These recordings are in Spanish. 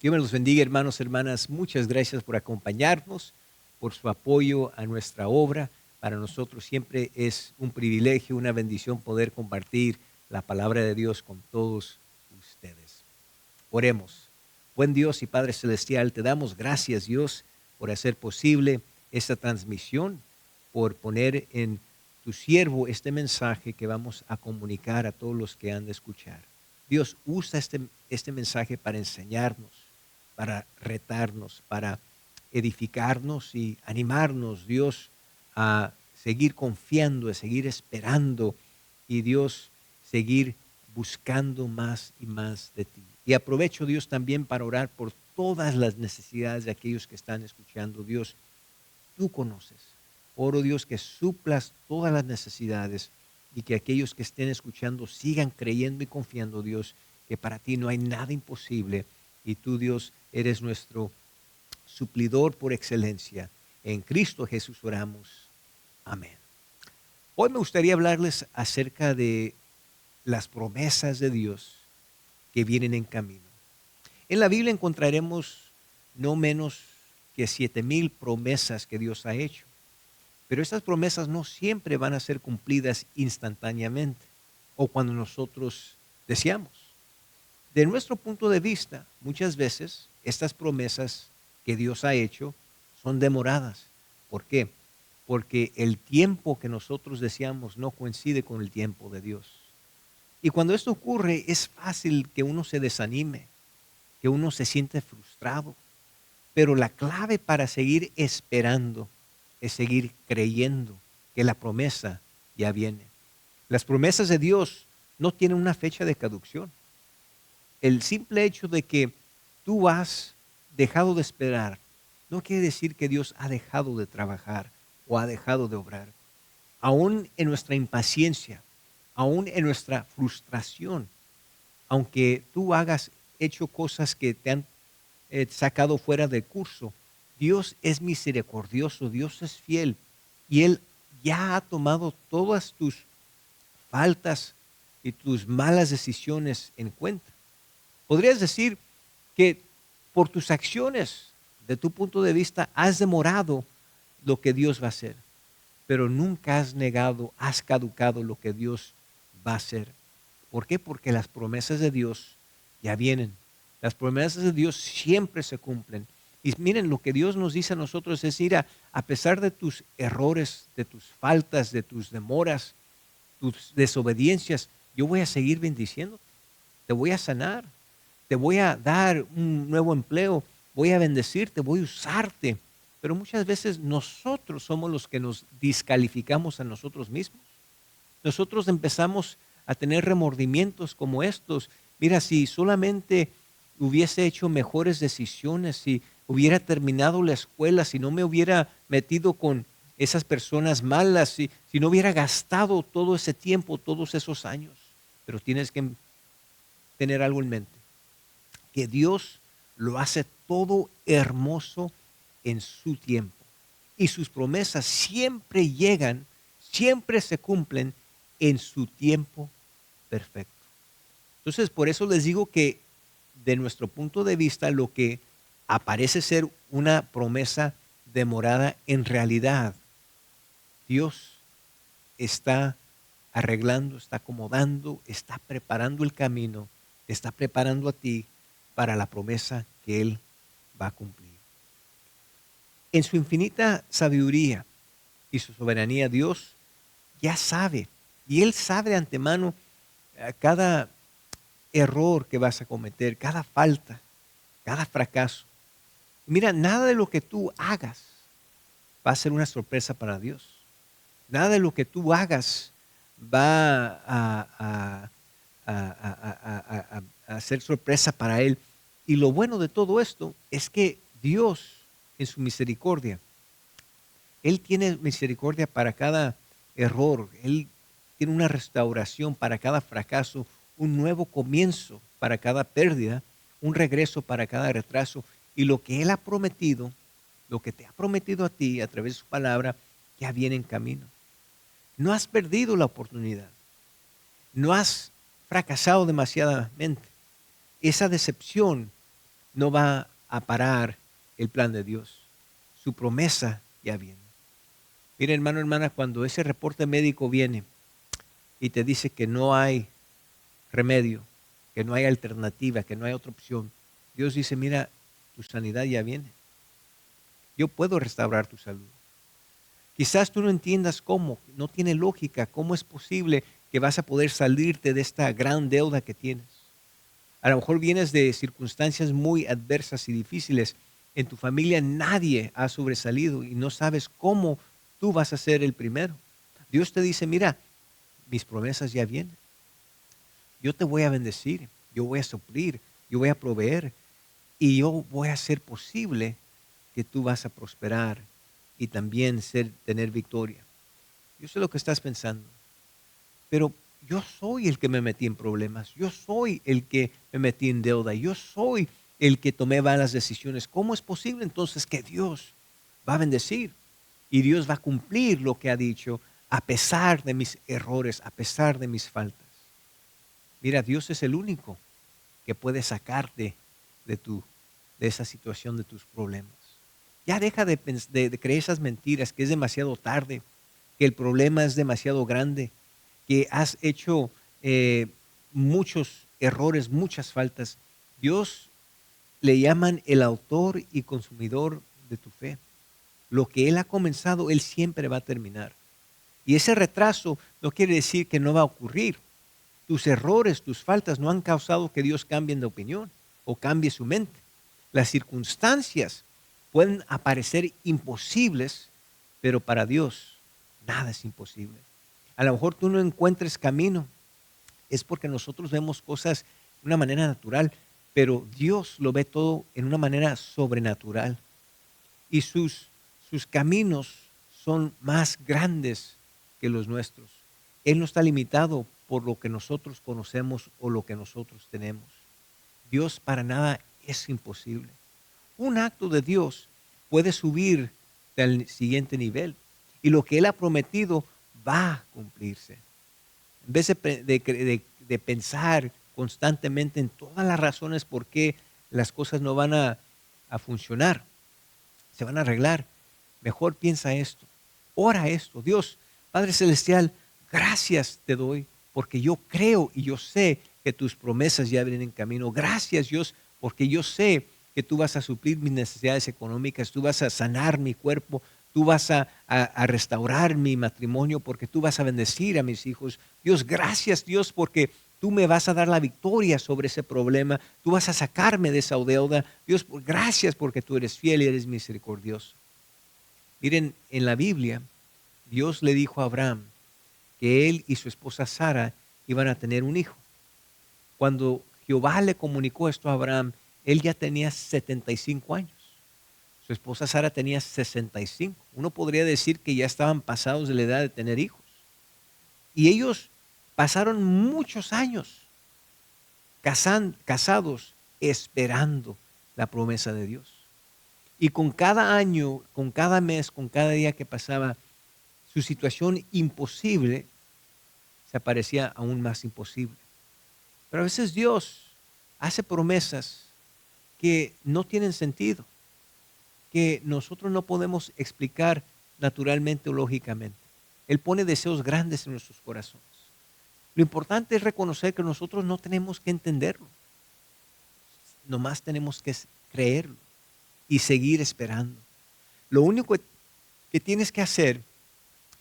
Dios me los bendiga, hermanos, hermanas. Muchas gracias por acompañarnos, por su apoyo a nuestra obra. Para nosotros siempre es un privilegio, una bendición poder compartir la palabra de Dios con todos ustedes. Oremos. Buen Dios y Padre Celestial, te damos gracias, Dios, por hacer posible esta transmisión, por poner en tu siervo este mensaje que vamos a comunicar a todos los que han de escuchar. Dios, usa este mensaje para enseñarnos, para retarnos, para edificarnos y animarnos, Dios, a seguir confiando, a seguir esperando y Dios, seguir buscando más y más de ti. Y aprovecho, Dios, también para orar por todas las necesidades de aquellos que están escuchando. Dios, tú conoces. Oro, Dios, que suplas todas las necesidades y que aquellos que estén escuchando sigan creyendo y confiando, Dios, que para ti no hay nada imposible y tú, Dios, eres nuestro suplidor por excelencia. En Cristo Jesús oramos. Amén. Hoy me gustaría hablarles acerca de las promesas de Dios que vienen en camino. En la Biblia encontraremos no menos que 7,000 promesas que Dios ha hecho. Pero estas promesas no siempre van a ser cumplidas instantáneamente o cuando nosotros deseamos. De nuestro punto de vista, muchas veces estas promesas que Dios ha hecho son demoradas. ¿Por qué? Porque el tiempo que nosotros deseamos no coincide con el tiempo de Dios. Y cuando esto ocurre, es fácil que uno se desanime, que uno se siente frustrado. Pero la clave para seguir esperando es seguir creyendo que la promesa ya viene. Las promesas de Dios no tienen una fecha de caducción. El simple hecho de que tú has dejado de esperar no quiere decir que Dios ha dejado de trabajar o ha dejado de obrar. Aún en nuestra impaciencia, aún en nuestra frustración, aunque tú hagas hecho cosas que te han sacado fuera de curso, Dios es misericordioso, Dios es fiel y Él ya ha tomado todas tus faltas y tus malas decisiones en cuenta. Podrías decir que por tus acciones, de tu punto de vista, has demorado lo que Dios va a hacer, pero nunca has negado, has caducado lo que Dios va a hacer. ¿Por qué? Porque las promesas de Dios ya vienen. Las promesas de Dios siempre se cumplen. Y miren, lo que Dios nos dice a nosotros es ir a pesar de tus errores, de tus faltas, de tus demoras, tus desobediencias, yo voy a seguir bendiciendo. Te voy a sanar, te voy a dar un nuevo empleo, voy a bendecirte, voy a usarte. Pero muchas veces nosotros somos los que nos descalificamos a nosotros mismos. Nosotros empezamos a tener remordimientos como estos. Mira, si solamente hubiese hecho mejores decisiones, si hubiera terminado la escuela, si no me hubiera metido con esas personas malas, si no hubiera gastado todo ese tiempo, todos esos años. Pero tienes que tener algo en mente, que Dios lo hace todo hermoso en su tiempo. Y sus promesas siempre llegan, siempre se cumplen en su tiempo perfecto. Entonces, por eso les digo que de nuestro punto de vista, lo que aparece ser una promesa demorada, en realidad, Dios está arreglando, está acomodando, está preparando el camino, te está preparando a ti para la promesa que Él va a cumplir. En su infinita sabiduría y su soberanía, Dios ya sabe, y Él sabe de antemano cada error que vas a cometer, cada falta, cada fracaso. Mira, nada de lo que tú hagas va a ser una sorpresa para Dios. Nada de lo que tú hagas va a ser sorpresa para Él. Y lo bueno de todo esto es que Dios, en su misericordia, Él tiene misericordia para cada error. Él tiene una restauración para cada fracaso, un nuevo comienzo para cada pérdida, un regreso para cada retraso. Y lo que Él ha prometido, lo que te ha prometido a ti a través de su palabra, ya viene en camino. No has perdido la oportunidad. No has fracasado demasiadamente. Esa decepción no va a parar el plan de Dios. Su promesa ya viene. Mira, hermano, hermana, cuando ese reporte médico viene y te dice que no hay remedio, que no hay alternativa, que no hay otra opción, Dios dice, mira, tu sanidad ya viene. Yo puedo restaurar tu salud. Quizás tú no entiendas cómo, no tiene lógica, cómo es posible que vas a poder salirte de esta gran deuda que tienes. A lo mejor vienes de circunstancias muy adversas y difíciles. En tu familia nadie ha sobresalido y no sabes cómo tú vas a ser el primero. Dios te dice, mira, mis promesas ya vienen. Yo te voy a bendecir, yo voy a suplir, yo voy a proveer y yo voy a hacer posible que tú vas a prosperar y también tener victoria. Yo sé lo que estás pensando, pero yo soy el que me metí en problemas, yo soy el que me metí en deuda, yo soy el que tomé malas decisiones. ¿Cómo es posible entonces que Dios va a bendecir y Dios va a cumplir lo que ha dicho a pesar de mis errores, a pesar de mis faltas? Mira, Dios es el único que puede sacarte de, de esa situación, de tus problemas. Ya deja de creer esas mentiras, que es demasiado tarde, que el problema es demasiado grande, que has hecho muchos errores, muchas faltas. Dios le llaman el autor y consumidor de tu fe. Lo que Él ha comenzado, Él siempre va a terminar. Y ese retraso no quiere decir que no va a ocurrir. Tus errores, tus faltas no han causado que Dios cambie de opinión o cambie su mente. Las circunstancias pueden aparecer imposibles, pero para Dios nada es imposible. A lo mejor tú no encuentres camino, es porque nosotros vemos cosas de una manera natural, pero Dios lo ve todo en una manera sobrenatural. Y sus caminos son más grandes que los nuestros. Él no está limitado por lo que nosotros conocemos o lo que nosotros tenemos. Dios para nada es imposible. Un acto de Dios puede subir al siguiente nivel y lo que Él ha prometido va a cumplirse. En vez de pensar constantemente en todas las razones por qué las cosas no van a funcionar, se van a arreglar, mejor piensa esto, ora esto. Dios, Padre Celestial, gracias te doy porque yo creo y yo sé que tus promesas ya vienen en camino. Gracias, Dios, porque yo sé que tú vas a suplir mis necesidades económicas, tú vas a sanar mi cuerpo, tú vas a restaurar mi matrimonio, porque tú vas a bendecir a mis hijos. Dios, gracias, Dios, porque tú me vas a dar la victoria sobre ese problema, tú vas a sacarme de esa deuda. Dios, gracias porque tú eres fiel y eres misericordioso. Miren, en la Biblia, Dios le dijo a Abraham que él y su esposa Sara iban a tener un hijo. Cuando Jehová le comunicó esto a Abraham, él ya tenía 75 años. Su esposa Sara tenía 65. Uno podría decir que ya estaban pasados de la edad de tener hijos. Y ellos pasaron muchos años casados esperando la promesa de Dios. Y con cada año, con cada mes, con cada día que pasaba, su situación imposible se parecía aún más imposible. Pero a veces Dios hace promesas que no tienen sentido, que nosotros no podemos explicar naturalmente o lógicamente. Él pone deseos grandes en nuestros corazones. Lo importante es reconocer que nosotros no tenemos que entenderlo. Nomás tenemos que creerlo y seguir esperando. Lo único que tienes que hacer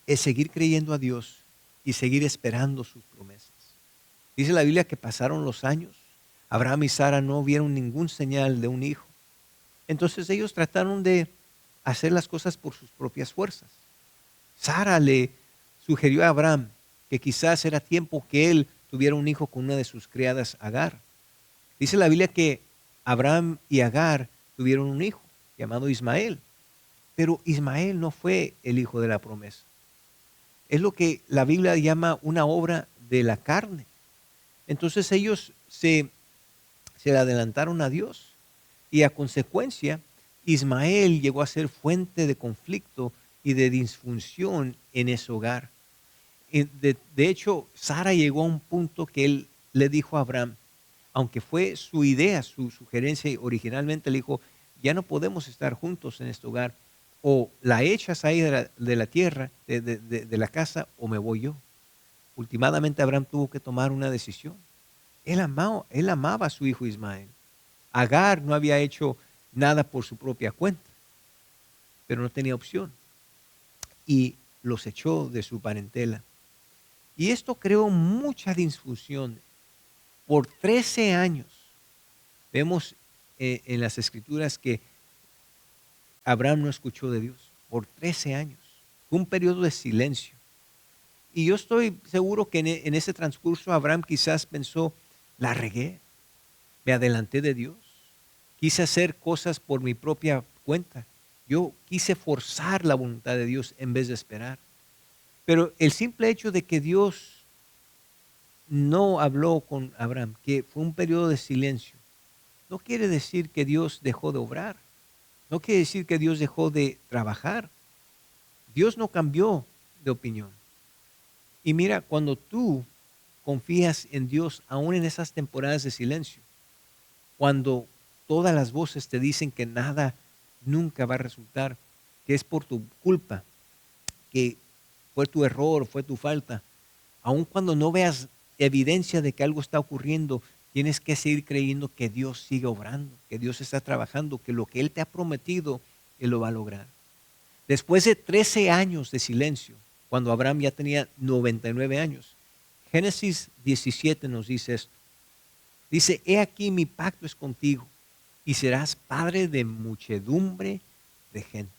es seguir creyendo a Dios y seguir esperando sus promesas. Dice la Biblia que pasaron los años. Abraham y Sara no vieron ningún señal de un hijo. Entonces ellos trataron de hacer las cosas por sus propias fuerzas. Sara le sugirió a Abraham que quizás era tiempo que él tuviera un hijo con una de sus criadas, Agar. Dice la Biblia que Abraham y Agar tuvieron un hijo llamado Ismael, pero Ismael no fue el hijo de la promesa. Es lo que la Biblia llama una obra de la carne. Entonces ellos se le adelantaron a Dios y a consecuencia Ismael llegó a ser fuente de conflicto y de disfunción en ese hogar. De hecho, Sara llegó a un punto que él le dijo a Abraham, aunque fue su idea, su sugerencia, y originalmente le dijo, ya no podemos estar juntos en este hogar, o la echas ahí de la tierra, de la casa, o me voy yo. Últimamente Abraham tuvo que tomar una decisión. Él amaba a su hijo Ismael. Agar no había hecho nada por su propia cuenta, pero no tenía opción. Y los echó de su parentela. Y esto creó mucha disfusión. Por 13 años vemos en las escrituras que Abraham no escuchó de Dios. Por 13 años. Fue un periodo de silencio. Y yo estoy seguro que en ese transcurso Abraham quizás pensó, la regué, me adelanté de Dios, quise hacer cosas por mi propia cuenta. Yo quise forzar la voluntad de Dios en vez de esperar. Pero el simple hecho de que Dios no habló con Abraham, que fue un periodo de silencio, no quiere decir que Dios dejó de obrar, no quiere decir que Dios dejó de trabajar. Dios no cambió de opinión. Y mira, cuando tú confías en Dios, aún en esas temporadas de silencio, cuando todas las voces te dicen que nada nunca va a resultar, que es por tu culpa, que fue tu error, fue tu falta, aun cuando no veas evidencia de que algo está ocurriendo, tienes que seguir creyendo que Dios sigue obrando, que Dios está trabajando, que lo que Él te ha prometido, Él lo va a lograr. Después de 13 años de silencio, cuando Abraham ya tenía 99 años, Génesis 17 nos dice esto. Dice, he aquí mi pacto es contigo y serás padre de muchedumbre de gentes.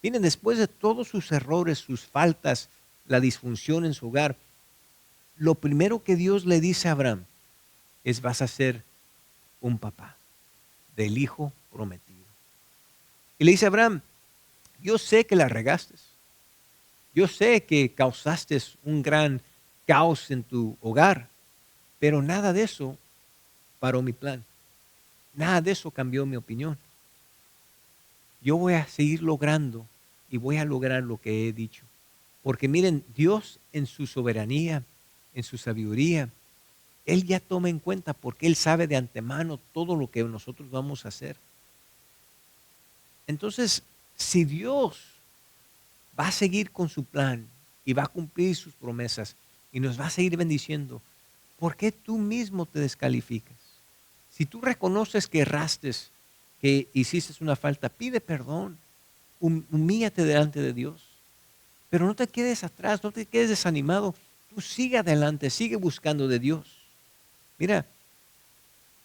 Miren, después de todos sus errores, sus faltas, la disfunción en su hogar, lo primero que Dios le dice a Abraham es, vas a ser un papá del hijo prometido. Y le dice a Abraham, yo sé que la regaste, yo sé que causaste un gran caos en tu hogar, pero nada de eso paró mi plan. Nada de eso cambió mi opinión. Yo voy a seguir logrando y voy a lograr lo que he dicho. Porque miren, Dios en su soberanía, en su sabiduría, Él ya toma en cuenta porque Él sabe de antemano todo lo que nosotros vamos a hacer. Entonces, si Dios va a seguir con su plan y va a cumplir sus promesas y nos va a seguir bendiciendo, ¿por qué tú mismo te descalificas? Si tú reconoces que erraste, que hiciste una falta, pide perdón, humíllate delante de Dios. Pero no te quedes atrás, no te quedes desanimado. Tú sigue adelante, sigue buscando de Dios. Mira,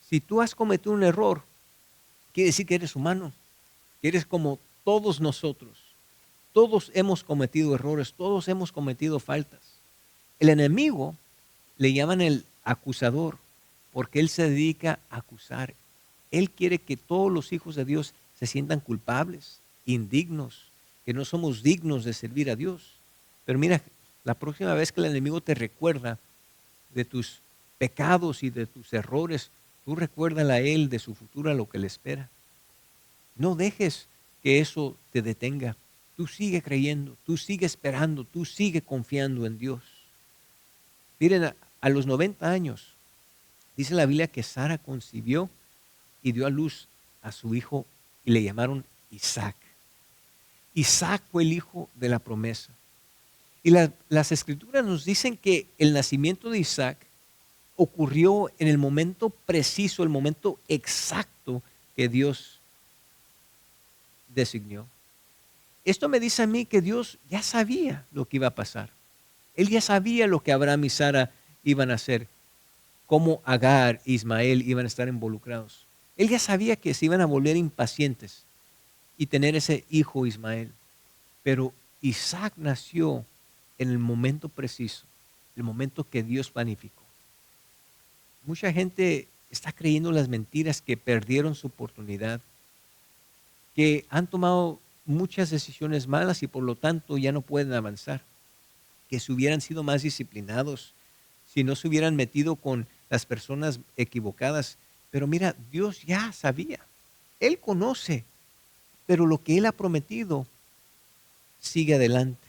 si tú has cometido un error, quiere decir que eres humano, que eres como todos nosotros. Todos hemos cometido errores, todos hemos cometido faltas. El enemigo le llaman el acusador, porque él se dedica a acusar. Él quiere que todos los hijos de Dios se sientan culpables, indignos, que no somos dignos de servir a Dios. Pero mira, la próxima vez que el enemigo te recuerda de tus pecados y de tus errores, tú recuérdale a él de su futuro a lo que le espera. No dejes que eso te detenga. Tú sigue creyendo, tú sigue esperando, tú sigue confiando en Dios. Miren, a los 90 años, dice la Biblia que Sara concibió y dio a luz a su hijo y le llamaron Isaac. Isaac fue el hijo de la promesa. Y las escrituras nos dicen que el nacimiento de Isaac ocurrió en el momento preciso, el momento exacto que Dios designó. Esto me dice a mí que Dios ya sabía lo que iba a pasar. Él ya sabía lo que Abraham y Sara iban a hacer, cómo Agar e Ismael iban a estar involucrados. Él ya sabía que se iban a volver impacientes y tener ese hijo Ismael. Pero Isaac nació en el momento preciso, el momento que Dios planificó. Mucha gente está creyendo las mentiras, que perdieron su oportunidad, que han tomado muchas decisiones malas y por lo tanto ya no pueden avanzar, que si hubieran sido más disciplinados, si no se hubieran metido con las personas equivocadas. Pero mira, Dios ya sabía, Él conoce, pero lo que Él ha prometido sigue adelante.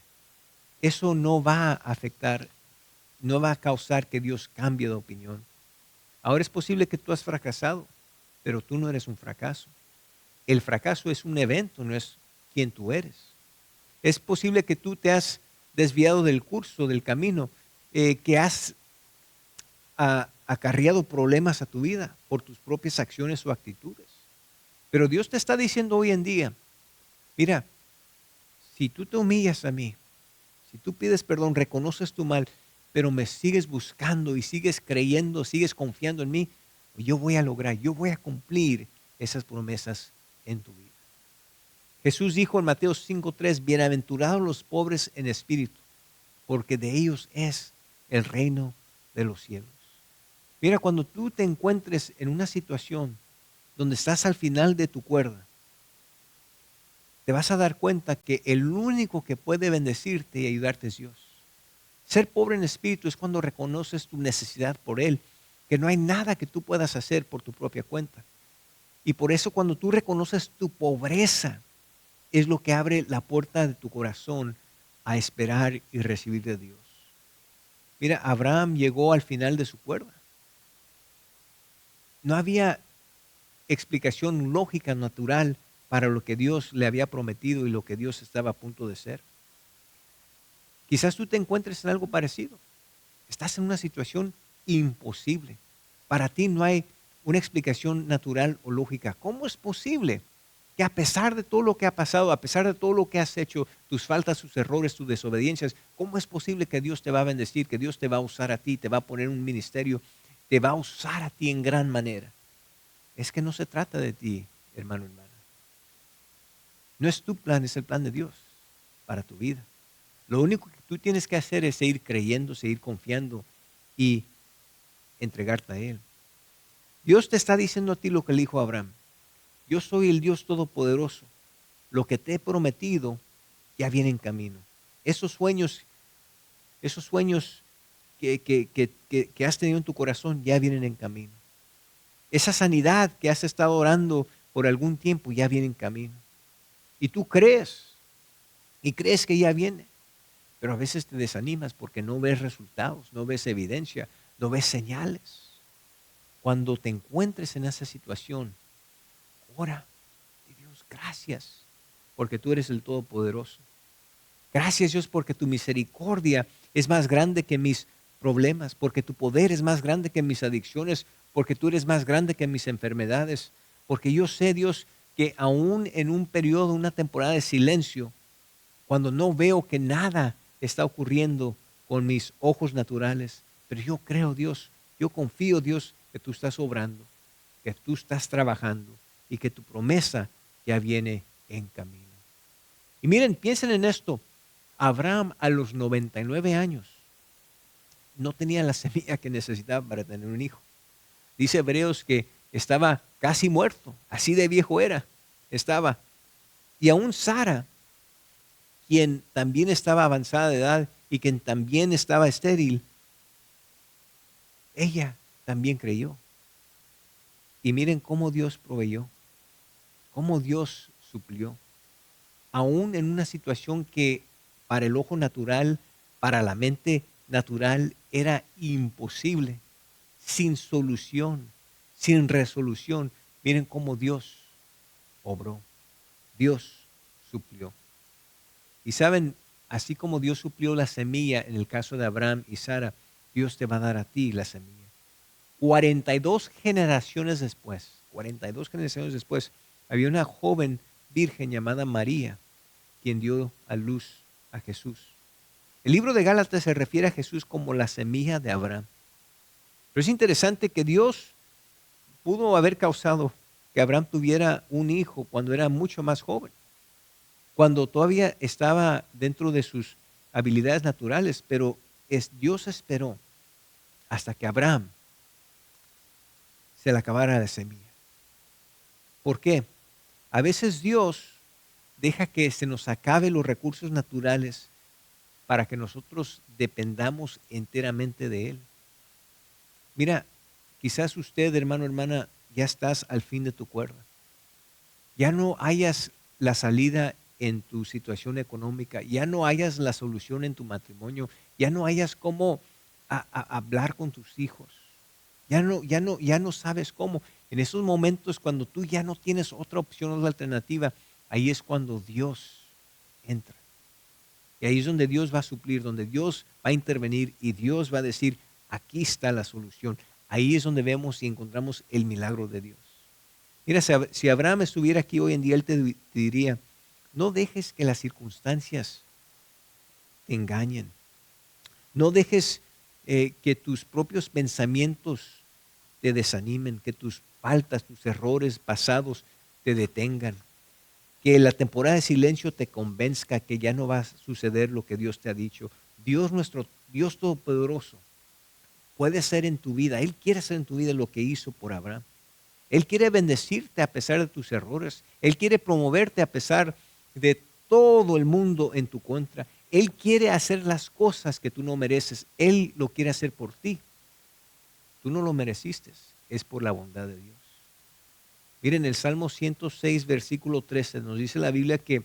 Eso no va a afectar, no va a causar que Dios cambie de opinión. Ahora es posible que tú has fracasado, pero tú no eres un fracaso. El fracaso es un evento, no es quien tú eres. Es posible que tú te has desviado del curso, del camino, que has acarreado problemas a tu vida por tus propias acciones o actitudes. Pero Dios te está diciendo hoy en día, mira, si tú te humillas a mí, si tú pides perdón, reconoces tu mal, pero me sigues buscando y sigues creyendo, sigues confiando en mí, yo voy a lograr, yo voy a cumplir esas promesas en tu vida. Jesús dijo en Mateo 5:3, bienaventurados los pobres en espíritu, porque de ellos es el reino de los cielos. Mira, cuando tú te encuentres en una situación donde estás al final de tu cuerda, te vas a dar cuenta que el único que puede bendecirte y ayudarte es Dios. Ser pobre en espíritu es cuando reconoces tu necesidad por Él, que no hay nada que tú puedas hacer por tu propia cuenta. Y por eso cuando tú reconoces tu pobreza, es lo que abre la puerta de tu corazón a esperar y recibir de Dios. Mira, Abraham llegó al final de su cuerda. No había explicación lógica, natural, para lo que Dios le había prometido y lo que Dios estaba a punto de ser. Quizás tú te encuentres en algo parecido. Estás en una situación imposible. Para ti no hay una explicación natural o lógica. ¿Cómo es posible que a pesar de todo lo que ha pasado, a pesar de todo lo que has hecho, tus faltas, tus errores, tus desobediencias, cómo es posible que Dios te va a bendecir, que Dios te va a usar a ti, te va a poner un ministerio, te va a usar a ti en gran manera? Es que no se trata de ti, hermano, hermana. No es tu plan, es el plan de Dios para tu vida. Lo único que tú tienes que hacer es seguir creyendo, seguir confiando y entregarte a Él. Dios te está diciendo a ti lo que le dijo a Abraham. Yo soy el Dios Todopoderoso. Lo que te he prometido ya viene en camino. Esos sueños que has tenido en tu corazón ya vienen en camino. Esa sanidad que has estado orando por algún tiempo ya viene en camino. Y tú crees, y crees que ya viene. Pero a veces te desanimas porque no ves resultados, no ves evidencia, no ves señales. Cuando te encuentres en esa situación, ora, Dios, gracias, porque tú eres el Todopoderoso. Gracias, Dios, porque tu misericordia es más grande que mis problemas, porque tu poder es más grande que mis adicciones, porque tú eres más grande que mis enfermedades, porque yo sé, Dios, que aún en un periodo, una temporada de silencio, cuando no veo que nada está ocurriendo con mis ojos naturales, pero yo creo, Dios, yo confío, Dios, que tú estás obrando, que tú estás trabajando y que tu promesa ya viene en camino. Y miren, piensen en esto. Abraham a los 99 años no tenía la semilla que necesitaba para tener un hijo. Dice Hebreos que estaba casi muerto, así de viejo estaba. Y aún Sara, quien también estaba avanzada de edad y quien también estaba estéril, ella también creyó. Y miren cómo Dios proveyó, cómo Dios suplió, aún en una situación que para el ojo natural, para la mente natural, era imposible, sin solución, sin resolución. Miren cómo Dios obró, Dios suplió. Y saben, así como Dios suplió la semilla en el caso de Abraham y Sara, Dios te va a dar a ti la semilla. 42 generaciones después, había una joven virgen llamada María, quien dio a luz a Jesús. El libro de Gálatas se refiere a Jesús como la semilla de Abraham. Pero es interesante que Dios pudo haber causado que Abraham tuviera un hijo cuando era mucho más joven, cuando todavía estaba dentro de sus habilidades naturales, pero Dios esperó hasta que Abraham se le acabara la semilla. ¿Por qué? A veces Dios deja que se nos acabe los recursos naturales para que nosotros dependamos enteramente de Él. Mira, quizás usted, hermano, hermana, ya estás al fin de tu cuerda. Ya no hayas la salida en tu situación económica, ya no hayas la solución en tu matrimonio, ya no hayas cómo hablar con tus hijos, Ya no sabes cómo. En esos momentos cuando tú ya no tienes otra opción o otra alternativa, ahí es cuando Dios entra. Y ahí es donde Dios va a suplir, donde Dios va a intervenir y Dios va a decir, aquí está la solución. Ahí es donde vemos y encontramos el milagro de Dios. Mira, si Abraham estuviera aquí hoy en día, él te diría, no dejes que las circunstancias te engañen. No dejes que tus propios pensamientos te desanimen, que tus faltas, tus errores pasados te detengan. Que la temporada de silencio te convenzca que ya no va a suceder lo que Dios te ha dicho. Dios nuestro, Dios Todopoderoso, puede hacer en tu vida. Él quiere hacer en tu vida lo que hizo por Abraham. Él quiere bendecirte a pesar de tus errores. Él quiere promoverte a pesar de todo el mundo en tu contra. Él quiere hacer las cosas que tú no mereces. Él lo quiere hacer por ti. Tú no lo mereciste. Es por la bondad de Dios. Miren, el Salmo 106, versículo 13, nos dice la Biblia que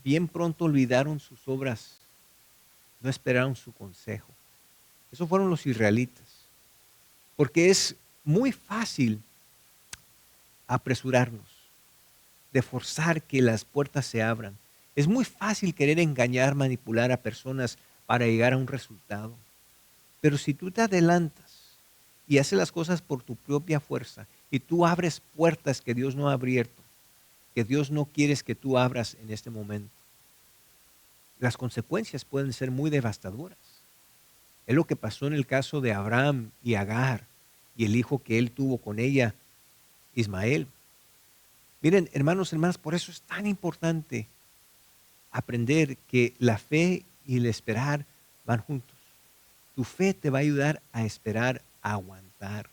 bien pronto olvidaron sus obras, no esperaron su consejo. Esos fueron los israelitas. Porque es muy fácil apresurarnos, de forzar que las puertas se abran. Es muy fácil querer engañar, manipular a personas para llegar a un resultado. Pero si tú te adelantas y haces las cosas por tu propia fuerza y tú abres puertas que Dios no ha abierto, que Dios no quiere que tú abras en este momento, las consecuencias pueden ser muy devastadoras. Es lo que pasó en el caso de Abraham y Agar y el hijo que él tuvo con ella, Ismael. Miren, hermanos, hermanas, por eso es tan importante aprender que la fe y el esperar van juntos. Tu fe te va a ayudar a esperar, a aguantar.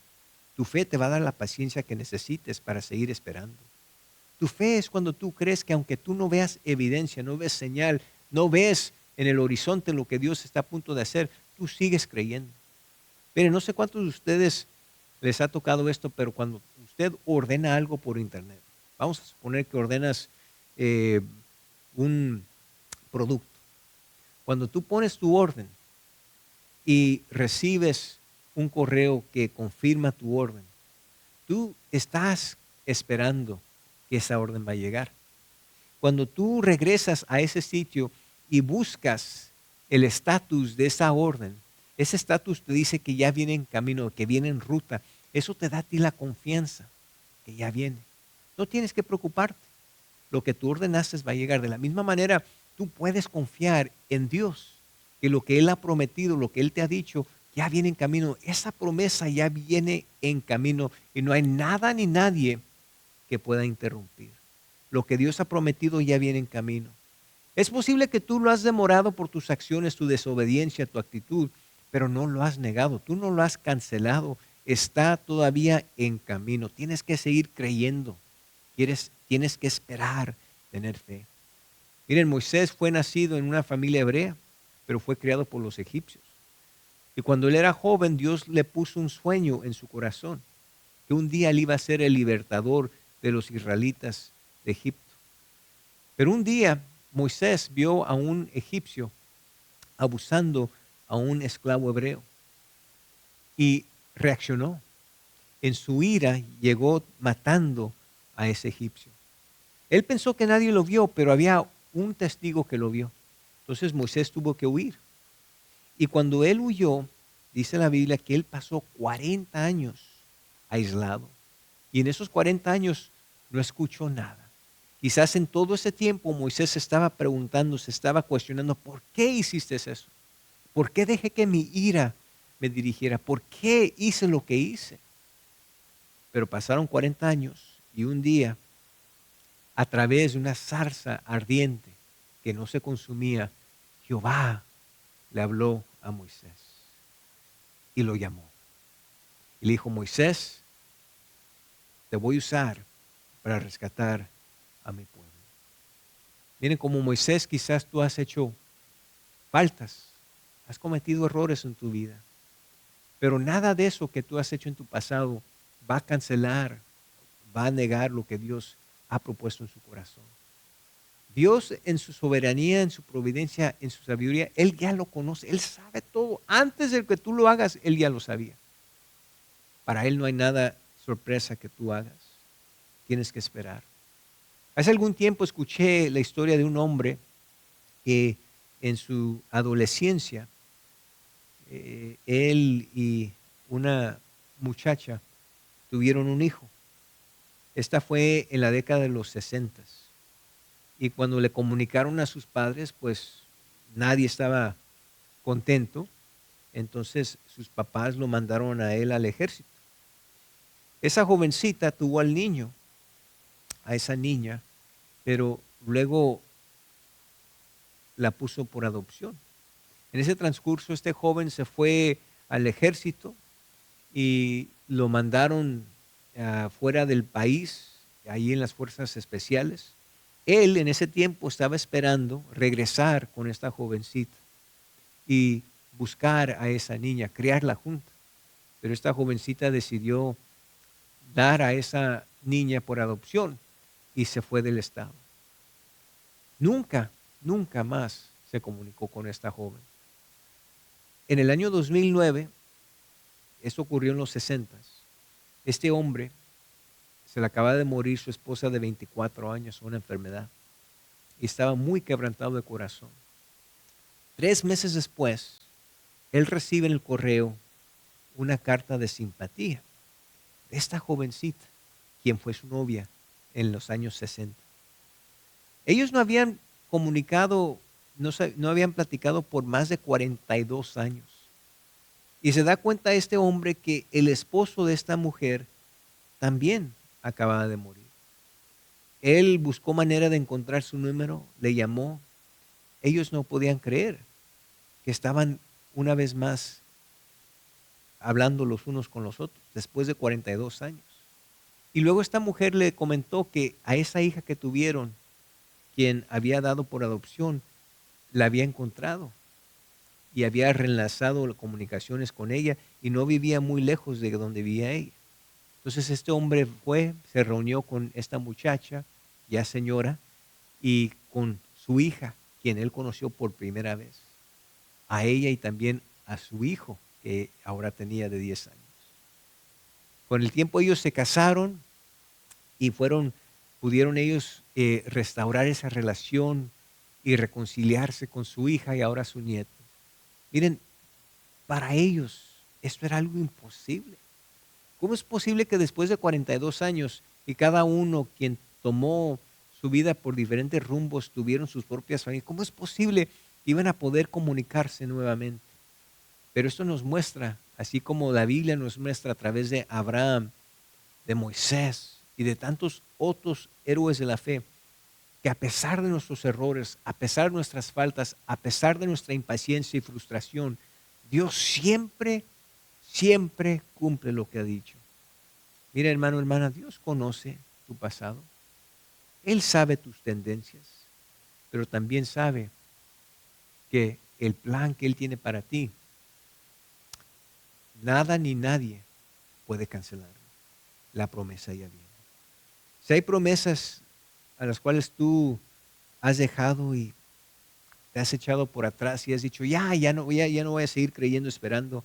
Tu fe te va a dar la paciencia que necesites para seguir esperando. Tu fe es cuando tú crees que aunque tú no veas evidencia, no ves señal, no ves en el horizonte lo que Dios está a punto de hacer, tú sigues creyendo. Miren, no sé cuántos de ustedes les ha tocado esto, pero cuando usted ordena algo por internet, vamos a suponer que ordenas un producto. Cuando tú pones tu orden y recibes un correo que confirma tu orden, tú estás esperando que esa orden va a llegar. Cuando tú regresas a ese sitio y buscas el estatus de esa orden, ese estatus te dice que ya viene en camino, que viene en ruta. Eso te da a ti la confianza que ya viene. No tienes que preocuparte. Lo que tú ordenaste va a llegar. De la misma manera, tú puedes confiar en Dios, que lo que Él ha prometido, lo que Él te ha dicho, ya viene en camino. Esa promesa ya viene en camino y no hay nada ni nadie que pueda interrumpir. Lo que Dios ha prometido ya viene en camino. Es posible que tú lo has demorado por tus acciones, tu desobediencia, tu actitud, pero no lo has negado, tú no lo has cancelado, está todavía en camino. Tienes que seguir creyendo, tienes que esperar, tener fe. Miren, Moisés fue nacido en una familia hebrea, pero fue criado por los egipcios. Y cuando él era joven, Dios le puso un sueño en su corazón, que un día él iba a ser el libertador de los israelitas de Egipto. Pero un día Moisés vio a un egipcio abusando a un esclavo hebreo y reaccionó. En su ira llegó matando a ese egipcio. Él pensó que nadie lo vio, pero había un testigo que lo vio. Entonces Moisés tuvo que huir. Y cuando él huyó, dice la Biblia que él pasó 40 años aislado. Y en esos 40 años no escuchó nada. Quizás en todo ese tiempo Moisés se estaba preguntando, se estaba cuestionando, ¿por qué hiciste eso? ¿Por qué dejé que mi ira me dirigiera? ¿Por qué hice lo que hice? Pero pasaron 40 años y un día, a través de una zarza ardiente que no se consumía, Jehová le habló a Moisés y lo llamó. Y le dijo, Moisés, te voy a usar para rescatar a mi pueblo. Miren, como Moisés, quizás tú has hecho faltas, has cometido errores en tu vida, pero nada de eso que tú has hecho en tu pasado va a cancelar, va a negar lo que Dios ha propuesto en su corazón. Dios en su soberanía, en su providencia, en su sabiduría, Él ya lo conoce, Él sabe todo. Antes de que tú lo hagas, Él ya lo sabía. Para Él no hay nada sorpresa que tú hagas. Tienes que esperar. Hace algún tiempo escuché la historia de un hombre que en su adolescencia, él y una muchacha tuvieron un hijo. Esta fue en la década de los 60. Y cuando le comunicaron a sus padres, pues nadie estaba contento. Entonces sus papás lo mandaron a él al ejército. Esa jovencita tuvo al niño, a esa niña, pero luego la puso por adopción. En ese transcurso, este joven se fue al ejército y lo mandaron fuera del país, ahí en las fuerzas especiales. Él en ese tiempo estaba esperando regresar con esta jovencita y buscar a esa niña, criarla junta. Pero esta jovencita decidió dar a esa niña por adopción y se fue del estado. Nunca, nunca más se comunicó con esta joven. En el año 2009, esto ocurrió en los 60, este hombre se le acaba de morir su esposa de 24 años, una enfermedad, y estaba muy quebrantado de corazón. 3 meses después, él recibe en el correo una carta de simpatía de esta jovencita, quien fue su novia en los años 60. Ellos no habían comunicado, no habían platicado por más de 42 años. Y se da cuenta este hombre que el esposo de esta mujer también acababa de morir. Él buscó manera de encontrar su número, le llamó. Ellos no podían creer que estaban una vez más hablando los unos con los otros, después de 42 años. Y luego esta mujer le comentó que a esa hija que tuvieron, quien había dado por adopción, la había encontrado y había reenlazado las comunicaciones con ella y no vivía muy lejos de donde vivía ella. Entonces este hombre fue, se reunió con esta muchacha, ya señora, y con su hija, quien él conoció por primera vez, a ella y también a su hijo, que ahora tenía de 10 años. Con el tiempo ellos se casaron y pudieron ellos restaurar esa relación y reconciliarse con su hija y ahora su nieto. Miren, para ellos esto era algo imposible. ¿Cómo es posible que después de 42 años y cada uno quien tomó su vida por diferentes rumbos tuvieron sus propias familias, cómo es posible que iban a poder comunicarse nuevamente? Pero esto nos muestra, así como la Biblia nos muestra a través de Abraham, de Moisés y de tantos otros héroes de la fe, que a pesar de nuestros errores, a pesar de nuestras faltas, a pesar de nuestra impaciencia y frustración, Dios siempre, siempre cumple lo que ha dicho. Mira, hermano, hermana, Dios conoce tu pasado. Él sabe tus tendencias, pero también sabe que el plan que Él tiene para ti, nada ni nadie puede cancelarlo. La promesa ya viene. Si hay promesas a las cuales tú has dejado y te has echado por atrás y has dicho, ya no voy a seguir creyendo, esperando,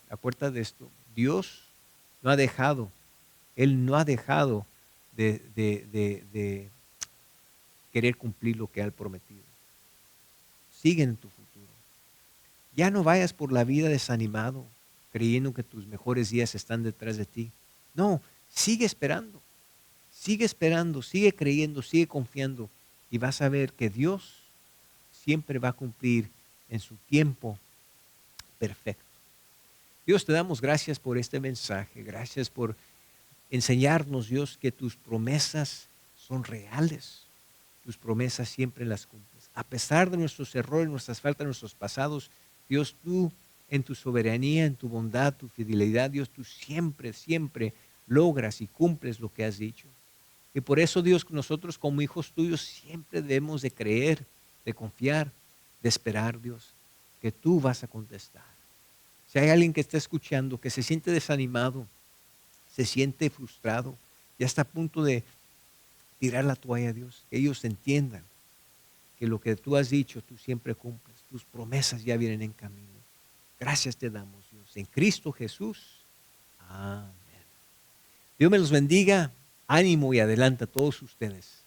acuérdate de esto. Dios no ha dejado, Él no ha dejado de querer cumplir lo que ha prometido. Sigue en tu futuro. Ya no vayas por la vida desanimado, creyendo que tus mejores días están detrás de ti. No, sigue esperando, sigue creyendo, sigue confiando y vas a ver que Dios siempre va a cumplir en su tiempo perfecto. Dios, te damos gracias por este mensaje, gracias por enseñarnos, Dios, que tus promesas son reales. Tus promesas siempre las cumples. A pesar de nuestros errores, nuestras faltas, nuestros pasados, Dios, tú en tu soberanía, en tu bondad, tu fidelidad, Dios, tú siempre, siempre logras y cumples lo que has dicho. Y por eso, Dios, nosotros como hijos tuyos siempre debemos de creer, de confiar, de esperar, Dios, que tú vas a contestar. Si hay alguien que está escuchando, que se siente desanimado, se siente frustrado, ya está a punto de tirar la toalla, Dios, que ellos entiendan que lo que tú has dicho, tú siempre cumples. Tus promesas ya vienen en camino. Gracias te damos, Dios. En Cristo Jesús. Amén. Dios me los bendiga. Ánimo y adelante a todos ustedes.